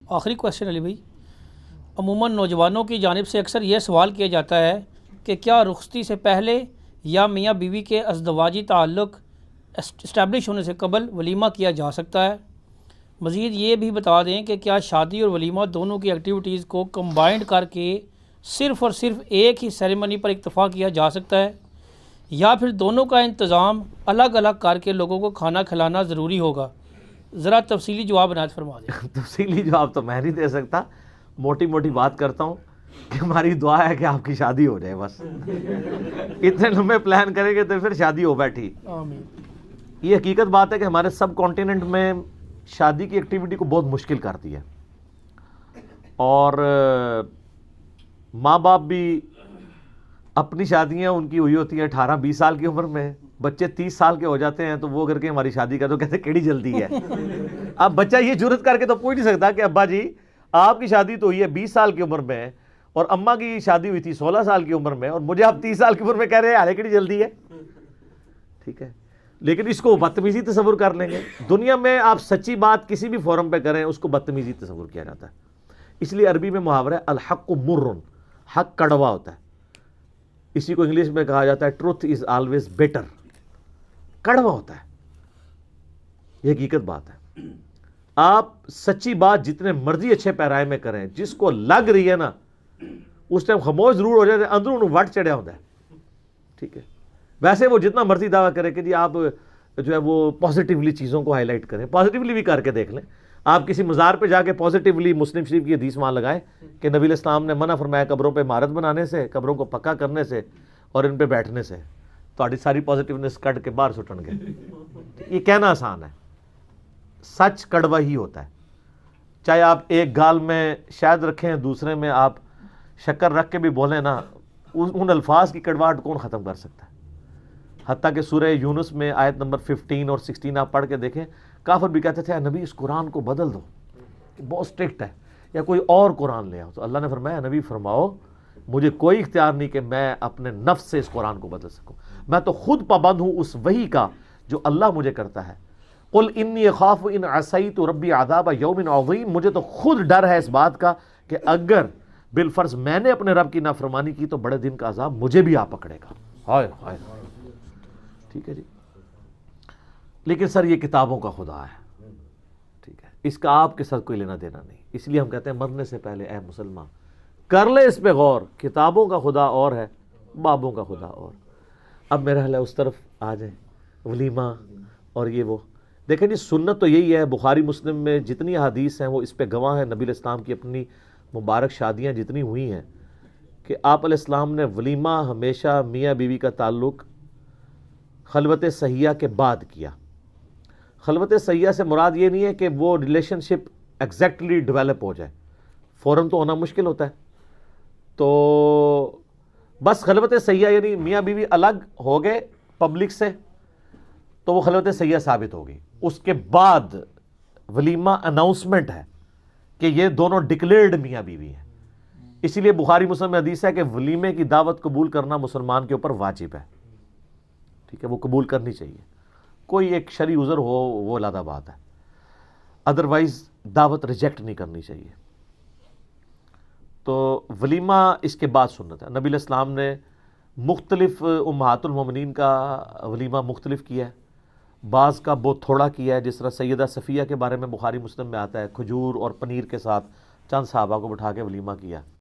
آخری کویشچن علی بھائی، عموماً نوجوانوں کی جانب سے اکثر یہ سوال کیا جاتا ہے کہ کیا رخصتی سے پہلے یا میاں بیوی کے ازدواجی تعلق اسٹیبلش ہونے سے قبل ولیمہ کیا جا سکتا ہے؟ مزید یہ بھی بتا دیں کہ کیا شادی اور ولیمہ دونوں کی ایکٹیویٹیز کو کمبائنڈ کر کے صرف اور صرف ایک ہی سیریمنی پر اکتفا کیا جا سکتا ہے، یا پھر دونوں کا انتظام الگ الگ کر کے لوگوں کو کھانا کھلانا ضروری ہوگا؟ ذرا تفصیلی جواب عنایت فرما دیں۔ تفصیلی جواب تو میں نہیں دے سکتا، موٹی موٹی بات کرتا ہوں کہ ہماری دعا ہے کہ آپ کی شادی ہو جائے، بس اتنے لمبے پلان کریں گے تو پھر شادی ہو بیٹھی۔ آمین۔ یہ حقیقت بات ہے کہ ہمارے سب کانٹیننٹ میں شادی کی ایکٹیویٹی کو بہت مشکل کرتی ہے، اور ماں باپ بھی اپنی شادیاں ان کی ہوئی ہوتی ہیں 18-20 سال کی عمر میں، بچے 30 سال کے ہو جاتے ہیں تو وہ کر کے ہماری شادی کر دو، کہتے کیڑی جلدی ہے۔ اب بچہ یہ جرت کر کے تو پوچھ نہیں سکتا کہ ابا جی آپ کی شادی تو ہوئی ہے 20 سال کی عمر میں، اور اماں کی شادی ہوئی تھی 16 سال کی عمر میں، اور مجھے آپ 30 سال کی عمر میں کہہ رہے ہیں حالے کیڑی جلدی ہے۔ ٹھیک ہے، لیکن اس کو بدتمیزی تصور کر لیں گے۔ دنیا میں آپ سچی بات کسی بھی فورم پہ کریں اس کو بدتمیزی تصور کیا جاتا ہے، اس لیے عربی میں محاورہ ہے الحق مرن، حق کڑوا ہوتا ہے، اسی کو انگلش میں کہا جاتا ہے ٹروتھ از آلویز بیٹر، کڑوا ہوتا ہے، یہ حقیقت بات ہے۔ آپ سچی بات جتنے مرضی اچھے پیرائے میں کریں، جس کو لگ رہی ہے نا اس ٹائم خاموش ضرور ہو جاتے ہیں، اندروں انہوں وٹ چڑھیا ہوتا ہے۔ ٹھیک ہے، ویسے وہ جتنا مرضی دعویٰ کرے کہ جی آپ جو ہے وہ پازیٹیولی چیزوں کو ہائی لائٹ کریں، پازیٹیولی بھی کر کے دیکھ لیں۔ آپ کسی مزار پہ جا کے پازیٹیولی مسلم شریف کی حدیث وہاں لگائیں کہ نبی علیہ السلام نے منع فرمایا قبروں پہ عمارت بنانے سے، قبروں کو پکا کرنے سے اور ان پہ بیٹھنے سے، تو ساری پازیٹیونیس کٹ کے باہر سٹن گے۔ یہ کہنا آسان ہے، سچ کڑوا ہی ہوتا ہے۔ چاہے آپ ایک گال میں شاید رکھیں دوسرے میں آپ شکر رکھ کے بھی بولیں نا، ان الفاظ کی کڑواہٹ کون ختم کر سکتا ہے؟ حتیٰ کہ سورہ یونس میں آیت نمبر 15 اور 16 آپ پڑھ کے دیکھیں، کافر بھی کہتے تھے اے نبی اس قرآن کو بدل دو، بہت سٹرکٹ ہے، یا کوئی اور قرآن لے آؤ، تو اللہ نے فرمایا نبی فرماؤ مجھے کوئی اختیار نہیں کہ میں اپنے نفس سے اس قرآن کو بدل سکوں، میں تو خود پابند ہوں اس وحی کا جو اللہ مجھے کرتا ہے۔ قل انی اخاف ان عصیت ربی عذاب یوم عظیم، مجھے تو خود ڈر ہے اس بات کا کہ اگر بالفرض میں نے اپنے رب کی نافرمانی کی تو بڑے دن کا عذاب مجھے بھی آ پکڑے گا۔ ہائے ہائے، ٹھیک ہے جی، لیکن سر یہ کتابوں کا خدا ہے، ٹھیک ہے، اس کا آپ کے ساتھ کوئی لینا دینا نہیں، اس لیے ہم کہتے ہیں مرنے سے پہلے اے مسلمان کر لے اس پہ غور، کتابوں کا خدا اور ہے، بابوں کا خدا اور۔ اب میرا حل ہے اس طرف آ جائیں، ولیمہ اور یہ وہ دیکھیں جی، سنت تو یہی ہے، بخاری مسلم میں جتنی حدیث ہیں وہ اس پہ گواہ ہیں، نبی علیہ السلام کی اپنی مبارک شادیاں جتنی ہوئی ہیں کہ آپ علیہ السلام نے ولیمہ ہمیشہ میاں بیوی کا تعلق خلوت صحیحہ کے بعد کیا۔ خلوت صحیحہ سے مراد یہ نہیں ہے کہ وہ ریلیشن شپ ایگزیکٹلی ڈیولپ ہو جائے، فوراً تو ہونا مشکل ہوتا ہے، تو بس خلوت صحیحہ یعنی میاں بیوی الگ ہو گئے پبلک سے تو وہ خلوت صحیحہ ثابت ہوگی، اس کے بعد ولیمہ اناؤنسمنٹ ہے کہ یہ دونوں ڈکلیئرڈ میاں بیوی ہیں۔ اسی لیے بخاری مسلم میں حدیث ہے کہ ولیمے کی دعوت قبول کرنا مسلمان کے اوپر واجب ہے، ٹھیک ہے، وہ قبول کرنی چاہیے، کوئی ایک شرعی عذر ہو وہ علیحدہ بات ہے، ادروائز دعوت ریجیکٹ نہیں کرنی چاہیے۔ تو ولیمہ اس کے بعد سنت ہے، نبی علیہ السلام نے مختلف امہات المومنین کا ولیمہ مختلف کیا ہے، بعض کا بہت تھوڑا کیا ہے، جس طرح سیدہ صفیہ کے بارے میں بخاری مسلم میں آتا ہے، کھجور اور پنیر کے ساتھ چند صحابہ کو بٹھا کے ولیمہ کیا۔